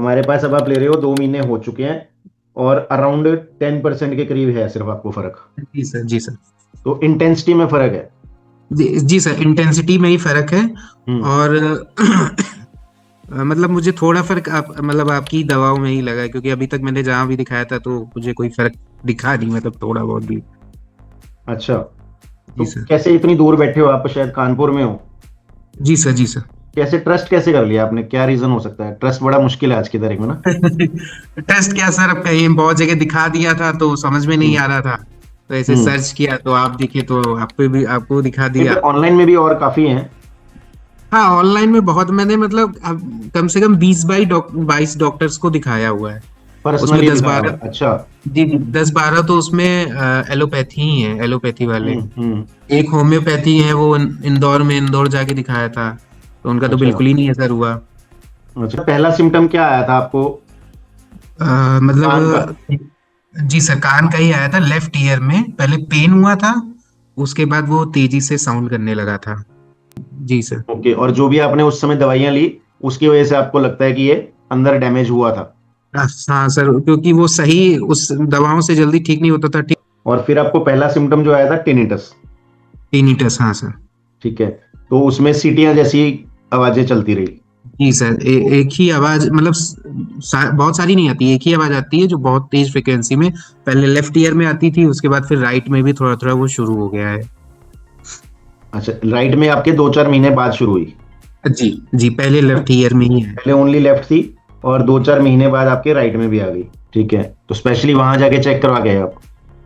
हमारे पास अब आप ले रहे हो 2 महीने हो चुके हैं और अराउंड 10% के करीब है सिर्फ आपको फर्क। जी सर, जी सर। तो इंटेंसिटी में फर्क है। जी सर, इंटेंसिटी में ही फर्क है। हम्म। और मतलब मुझे थोड़ा फर्क आप मतलब आपकी दवाओं में ही लगा है, क्योंकि अभी तक मैंने जहाँ भी दिखाया था तो मुझे कोई फर्क दिखा नहीं, मतलब थोड़ा बहुत भी। अच्छा। तो जी सर। कैसे इतनी दूर बैठे हो आप, शायद कानपुर में हो। जी सर, जी सर। कैसे ट्रस्ट कैसे कर लिया आपने, क्या रीजन हो सकता है, ट्रस्ट बड़ा मुश्किल है आज की तारीख में ना। टेस्ट क्या सर, अब कहीं बहुत जगह दिखा दिया था तो समझ में नहीं हम्म। आ रहा था, तो ऐसे हम्म। सर्च किया तो आप दिखे तो आपको भी आपको दिखा नहीं, दिया। पर ऑनलाइन में भी और काफी हैं। हाँ, ऑनलाइन में बहुत मैंने मतलब अब कम से कम 22 डॉक्टर्स को दिखाया हुआ है। उसमें पर्सनली दस दिखाया हुआ बारह है, अच्छा। जी जी, 10-12 तो उसमें एलोपैथी ही है, एलोपैथी वाले। हम्म। एक होम्योपैथी है, वो इंदौर में, इंदौर जाके दिखाया था, तो उनका तो अच्छा। बिल्कुल ही नहीं असर हुआ। अच्छा, पहला सिम्टम क्या आया था आपको। कान का। मतलब जी सर, कान का ही आया था, लेफ्ट ईयर में पहले पेन हुआ था, उसके बाद वो तेजी से साउंड करने लगा था। जी सर। ओके, और जो भी आपने उस समय दवाइयां ली उसकी वजह से आपको लगता है कि ये अंदर डैमेज हुआ था। हाँ सर, क्योंकि वो सही उस दवाओं से जल्दी ठीक नहीं होता था, ठीक। और फिर आपको पहला सिम्टम जो आया था टिनिटस। टीनिटस, हाँ सर। ठीक है। तो उसमें सीटियां जैसी आवाजें चलती रही। जी सर, एक ही आवाज, मतलब बहुत सारी नहीं आती, एक ही आवाज आती है जो बहुत तेज फ्रिक्वेंसी में पहले लेफ्ट ईयर में आती थी, उसके बाद फिर राइट में भी थोड़ा थोड़ा वो शुरू हो गया है। अच्छा, राइट में आपके 2-4 महीने बाद शुरू हुई। जी जी, पहले है? लेफ्ट ईयर में ही है। पहले ओनली लेफ्ट थी और 2-4 महीने बाद आपके राइट में भी आ गई। ठीक है, तो स्पेशली वहां जाके चेक करवा के आए आप।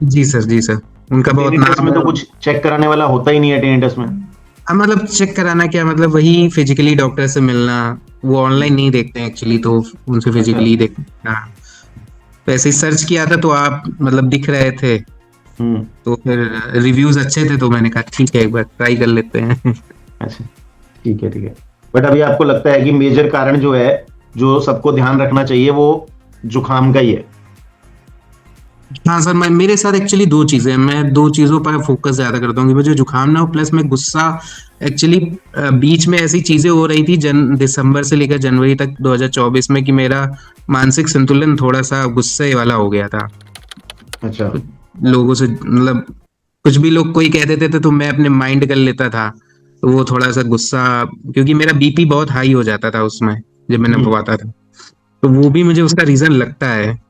जी सर, जी सर। उनका बहुत टिनिटस नाम में है। तो कुछ चेक कराने वाला होता ही नहीं है टिनिटस में। हाँ, मतलब चेक कराना क्या, मतलब वही फिजिकली डॉक्टर से मिलना। वो ऑनलाइन नहीं देखते हैं एक्चुअली, तो उनसे अच्छा। फिजिकली देख। हाँ। तो ऐसे ही सर्च किया था तो आप मतलब दिख रहे थे, हम्म। तो फिर रिव्यूज अच्छे थे तो मैंने कहा ठीक है, एक बार ट्राई कर लेते हैं। अच्छा, ठीक है, ठीक है। बट अभी आपको लगता है कि मेजर कारण जो है, जो सबको ध्यान रखना चाहिए, वो जुकाम का ही है। हाँ सर, मैं मेरे साथ एक्चुअली दो चीजें हैं, मैं दो चीजों पर फोकस ज्यादा करता हूँ कि मुझे जुकाम ना हो, प्लस मैं गुस्सा। एक्चुअली बीच में ऐसी चीजें हो रही थी दिसंबर से लेकर जनवरी तक 2024 में, कि मेरा मानसिक संतुलन थोड़ा सा गुस्से वाला हो गया था। अच्छा। तो लोगों से मतलब कुछ भी लोग कोई कह देते थे तो मैं अपने माइंड कर लेता था, तो वो थोड़ा सा गुस्सा, क्योंकि मेरा बीपी बहुत हाई हो जाता था उसमें जब मैंने हम्म। पवाता था, तो वो भी मुझे उसका रीजन लगता है।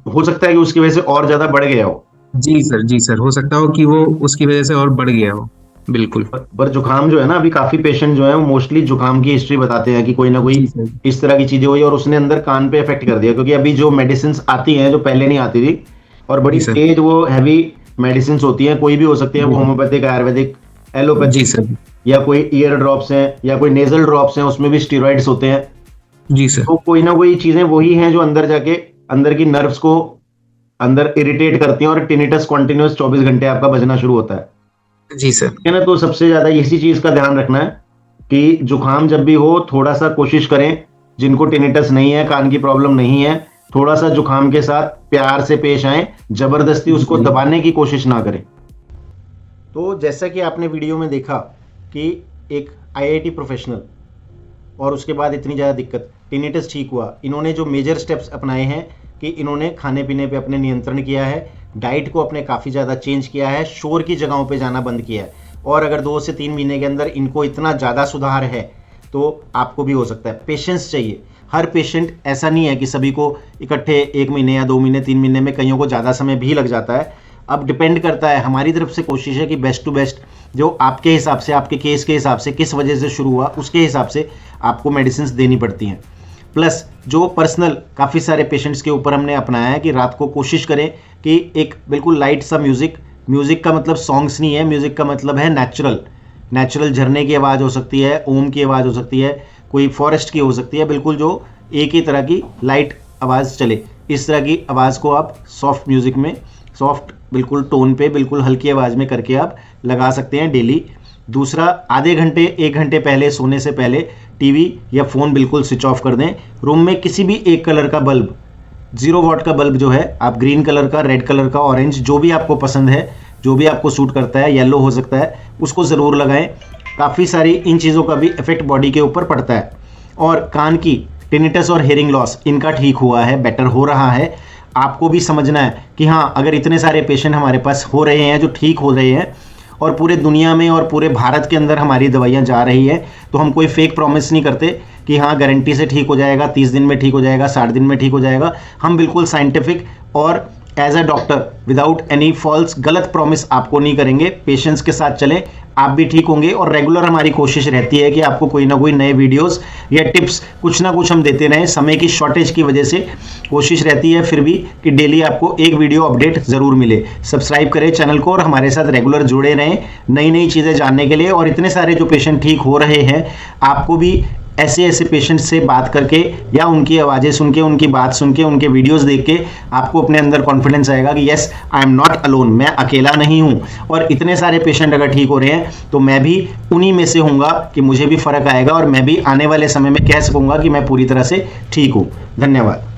हो सकता है कि उसकी वजह से और ज्यादा बढ़ गया हो। जी सर, जी सर, हो सकता हो कि वो उसकी वजह से और बढ़ गया हो। बिल्कुल। पर जुकाम जो है ना, अभी काफी पेशेंट जो है वो मोस्टली जुकाम की हिस्ट्री बताते हैं कि कोई ना कोई जी सर। इस तरह की चीजें हुई और उसने अंदर कान पे इफेक्ट कर दिया, क्योंकि अभी जो मेडिसिन आती हैं जो पहले नहीं आती थी, और जी बड़ी सर। तेज वो हैवी मेडिसिन होती हैं, कोई भी हो सकती है, वो जी सर। होम्योपैथिक, आयुर्वेदिक, जी एलोपैथिक, सर। या कोई ईयर ड्रॉप्स हैं या कोई नेजल ड्रॉप्स हैं, उसमें भी स्टीरॉइड्स होते हैं। जी सर। तो कोई ना कोई चीजें वही हैं जो अंदर जाके अंदर की नर्व्स को अंदर इरिटेट करती हैं और टिनिटस कॉन्टिन्यूस 24 घंटे आपका बजना शुरू होता है। जी सर। है ना, तो सबसे ज्यादा इसी चीज का ध्यान रखना है कि जुकाम जब भी हो थोड़ा सा कोशिश करें, जिनको टिनिटस नहीं है, कान की प्रॉब्लम नहीं है, थोड़ा सा जुकाम के साथ प्यार से पेश आए, जबरदस्ती उसको जी दबाने की कोशिश ना करें। तो जैसा कि आपने वीडियो में देखा कि एक आईआईटी प्रोफेशनल और उसके बाद इतनी ज़्यादा दिक्कत, टिनिटस ठीक हुआ, इन्होंने जो मेजर स्टेप्स अपनाए हैं कि इन्होंने खाने पीने पे अपने नियंत्रण किया है, डाइट को अपने काफ़ी ज़्यादा चेंज किया है, शोर की जगहों पे जाना बंद किया है, और अगर 2 से 3 महीने के अंदर इनको इतना ज़्यादा सुधार है तो आपको भी हो सकता है। पेशेंस चाहिए। हर पेशेंट ऐसा नहीं है कि सभी को इकट्ठे 1 महीने या 2 महीने 3 महीने में, कईयों को ज़्यादा समय भी लग जाता है। अब डिपेंड करता है, हमारी तरफ से कोशिश है कि बेस्ट टू बेस्ट जो आपके हिसाब से, आपके केस के हिसाब से, किस वजह से शुरू हुआ उसके हिसाब से आपको मेडिसिन देनी पड़ती हैं। प्लस जो पर्सनल काफ़ी सारे पेशेंट्स के ऊपर हमने अपनाया है कि रात को कोशिश करें कि एक बिल्कुल लाइट सा म्यूज़िक, म्यूज़िक का मतलब सॉन्ग्स नहीं है, म्यूज़िक का मतलब है नेचुरल, नेचुरल झरने की आवाज़ हो सकती है, ओम की आवाज़ हो सकती है, कोई फॉरेस्ट की हो सकती है, बिल्कुल जो एक ही तरह की लाइट आवाज़ चले, इस तरह की आवाज़ को आप सॉफ्ट म्यूज़िक में, सॉफ्ट बिल्कुल टोन पे, बिल्कुल हल्की आवाज़ में करके आप लगा सकते हैं डेली। दूसरा, आधे घंटे 1 घंटे पहले सोने से पहले टीवी या फ़ोन बिल्कुल स्विच ऑफ कर दें। रूम में किसी भी एक कलर का बल्ब, 0 वाट का बल्ब जो है, आप ग्रीन कलर का, रेड कलर का, ऑरेंज, जो भी आपको पसंद है, जो भी आपको सूट करता है, येलो हो सकता है, उसको ज़रूर लगाएं। काफ़ी सारी इन चीज़ों का भी इफेक्ट बॉडी के ऊपर पड़ता है। और कान की टिनिटस और हेयरिंग लॉस इनका ठीक हुआ है, बेटर हो रहा है। आपको भी समझना है कि हाँ, अगर इतने सारे पेशेंट हमारे पास हो रहे हैं जो ठीक हो रहे हैं और पूरे दुनिया में और पूरे भारत के अंदर हमारी दवाइयाँ जा रही है, तो हम कोई फेक प्रॉमिस नहीं करते कि हाँ गारंटी से ठीक हो जाएगा, 30 दिन में ठीक हो जाएगा, 60 दिन में ठीक हो जाएगा। हम बिल्कुल साइंटिफिक और as a doctor without any false गलत प्रॉमिस आपको नहीं करेंगे। पेशेंस के साथ चलें, आप भी ठीक होंगे। और रेगुलर हमारी कोशिश रहती है कि आपको कोई ना कोई नए वीडियोस या टिप्स कुछ ना कुछ हम देते रहें। समय की शॉर्टेज की वजह से कोशिश रहती है फिर भी कि डेली आपको एक वीडियो अपडेट ज़रूर मिले। सब्सक्राइब करें चैनल को और हमारे साथ रेगुलर जुड़े रहें नई नई चीज़ें जानने के लिए। और इतने सारे जो पेशेंट ठीक हो रहे हैं, आपको भी ऐसे ऐसे पेशेंट से बात करके या उनकी आवाज़ें सुन के, उनकी बात सुन के, उनके वीडियोस देख के आपको अपने अंदर कॉन्फिडेंस आएगा कि yes I am not alone, मैं अकेला नहीं हूँ। और इतने सारे पेशेंट अगर ठीक हो रहे हैं तो मैं भी उन्हीं में से हूँगा कि मुझे भी फ़र्क आएगा और मैं भी आने वाले समय में कह सकूँगा कि मैं पूरी तरह से ठीक हूँ। धन्यवाद।